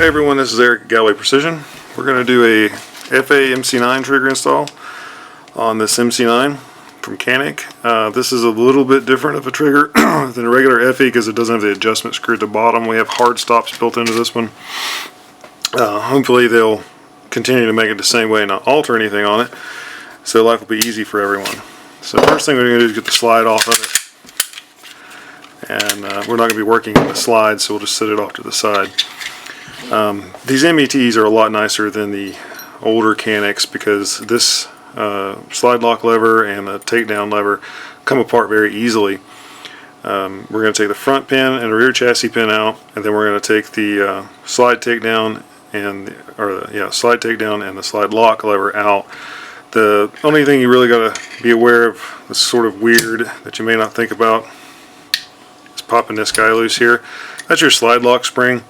Hey everyone, this is Eric at Galloway Precision. We're going to do a FA MC9 trigger install on this MC9 from Canik. This is a little bit different of a trigger than a regular FE because it doesn't have the adjustment screw at the bottom. We have hard stops built into this one. Hopefully they'll continue to make it the same way and not alter anything on it, so life will be easy for everyone. So the first thing we're going to do is get the slide off of it. And we're not going to be working on the slide, so we'll just set it off to the side. These METs are a lot nicer than the older Caniks because this slide lock lever and the takedown lever come apart very easily. We're going to take the front pin and the rear chassis pin out, and then we're going to take the slide takedown and slide takedown and the slide lock lever out. The only thing you really got to be aware of that's sort of weird that you may not think about is popping this guy loose here. That's your slide lock spring.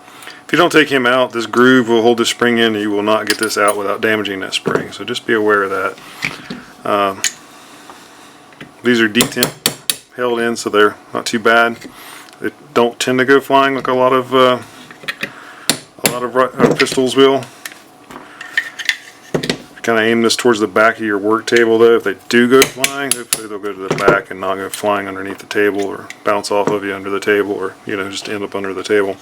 If you don't take him out, this groove will hold the spring in and you will not get this out without damaging that spring. So just be aware of that. These are detent held in, so they're not too bad. They don't tend to go flying like a lot of pistols will. Kind of aim this towards the back of your work table though. If they do go flying, hopefully they'll go to the back and not go flying underneath the table or bounce off of you under the table, or just end up under the table.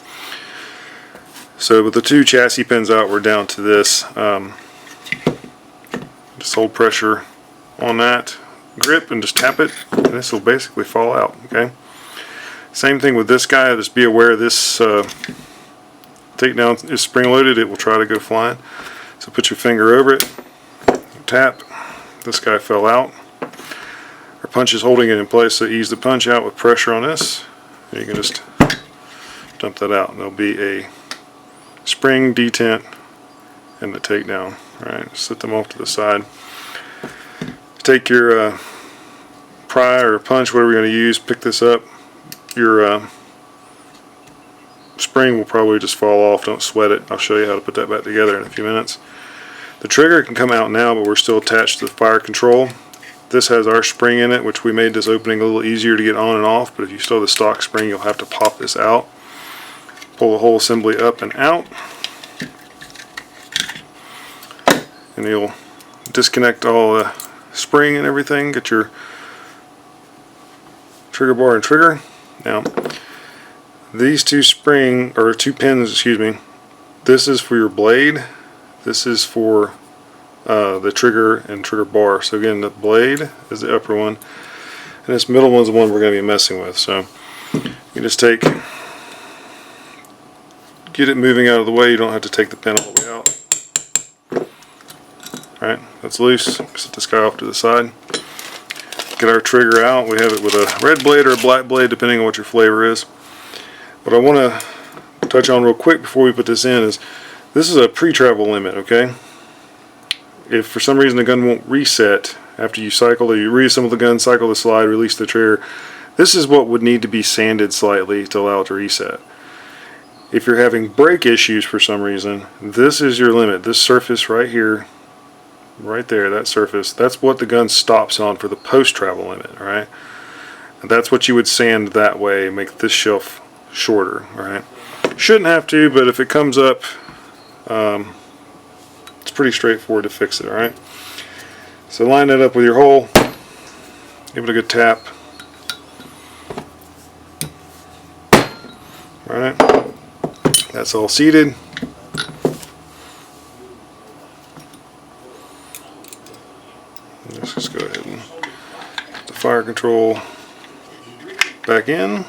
So with the two chassis pins out, we're down to this. Just hold pressure on that grip and just tap it, and this will basically fall out. Okay. Same thing with this guy. Just be aware this takedown is spring loaded. It will try to go flying. So put your finger over it, tap. This guy fell out. Our punch is holding it in place, so ease the punch out with pressure on this. And you can just dump that out, and there'll be a spring, detent, and the takedown. Alright, set them off to the side. Take your pry or punch, whatever you're going to use, pick this up. Your spring will probably just fall off. Don't sweat it. I'll show you how to put that back together in a few minutes. The trigger can come out now, but we're still attached to the fire control. This has our spring in it, which we made this opening a little easier to get on and off, but if you still have the stock spring, you'll have to pop this out. Pull the whole assembly up and out, and you'll disconnect all the spring and everything. Get your trigger bar and trigger. Now these two pins, excuse me, this is for your blade, this is for the trigger and trigger bar. So again, the blade is the upper one, and this middle one's the one we're going to be messing with. So you just get it moving out of the way. You don't have to take the pin all the way out. Alright, that's loose. Set this guy off to the side. Get our trigger out. We have it with a red blade or a black blade, depending on what your flavor is. What I want to touch on real quick before we put this in is, this is a pre-travel limit, okay? If for some reason the gun won't reset after you reassemble the gun, cycle the slide, release the trigger, this is what would need to be sanded slightly to allow it to reset. If you're having brake issues for some reason, this is your limit. This surface right here, right there, that surface, that's what the gun stops on for the post-travel limit, alright? And that's what you would sand that way, make this shelf shorter, alright? Shouldn't have to, but if it comes up, it's pretty straightforward to fix it, alright? So line that up with your hole, give it a good tap. Alright, that's all seated. Let's just go ahead and put the fire control back in.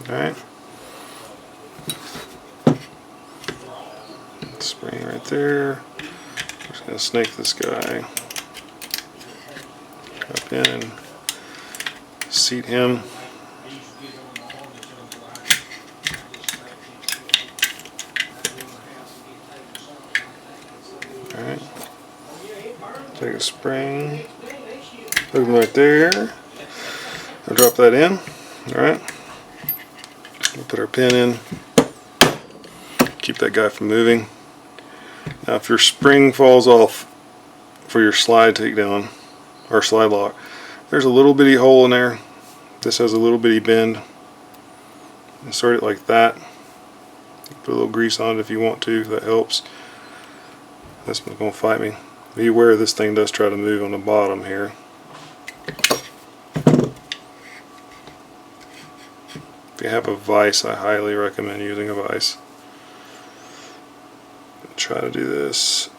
Alright. Spring right there. I'm just going to snake this guy up in and seat him. Alright. Take a spring, put him right there. I'll drop that in. Alright. We'll put our pin in. Keep that guy from moving. Now if your spring falls off for your slide takedown or slide lock, there's a little bitty hole in there. This has a little bitty bend. Insert it like that. Put a little grease on it if you want to, if that helps. This one's going to fight me. Be aware this thing does try to move on the bottom here. If you have a vise, I highly recommend using a vise. Try to do this,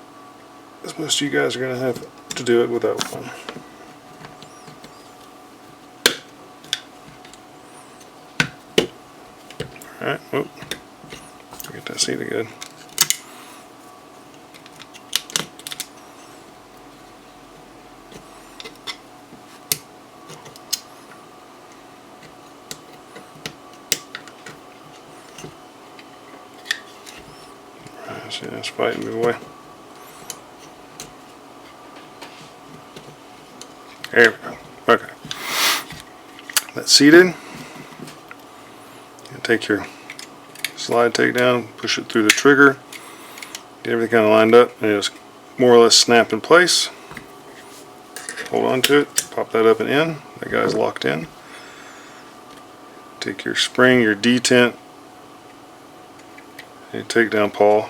as most of you guys are going to have to do it without one. Alright, whoop. Get that seated good. Alright, see, that's fighting me away. There we go. Okay. That's seated. Take your slide takedown, push it through the trigger, get everything kind of lined up, and just more or less snap in place. Hold on to it, pop that up and in. That guy's locked in. Take your spring, your detent, and your takedown pawl.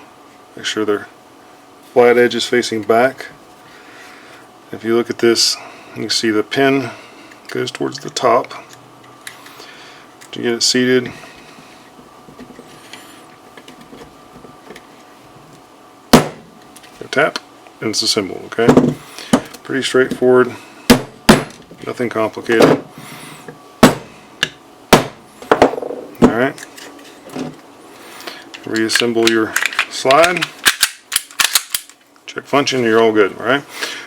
Make sure their flat edge is facing back. If you look at this, you see the pin goes towards the top. To get it seated, tap, and it's assembled. Okay, pretty straightforward, nothing complicated. Alright, reassemble your slide, check function, you're all good. Alright,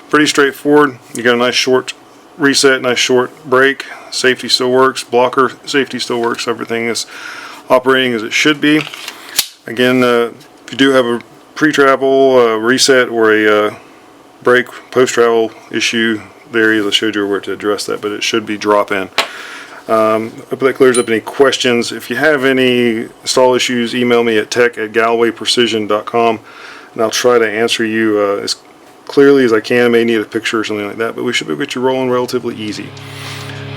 pretty straightforward. You got a nice short reset, nice short break, safety still works, blocker safety still works, everything is operating as it should be. Again, if you do have a pre-travel reset or a break post-travel issue, there is, I showed you where to address that, but it should be drop-in. Hope that clears up any questions. If you have any install issues, email me at tech@gallowayprecision.com and I'll try to answer you as clearly as I can. I may need a picture or something like that, but we should be able to get you rolling relatively easy.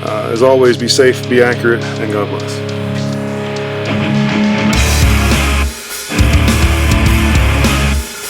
As always, be safe, be accurate, and God bless.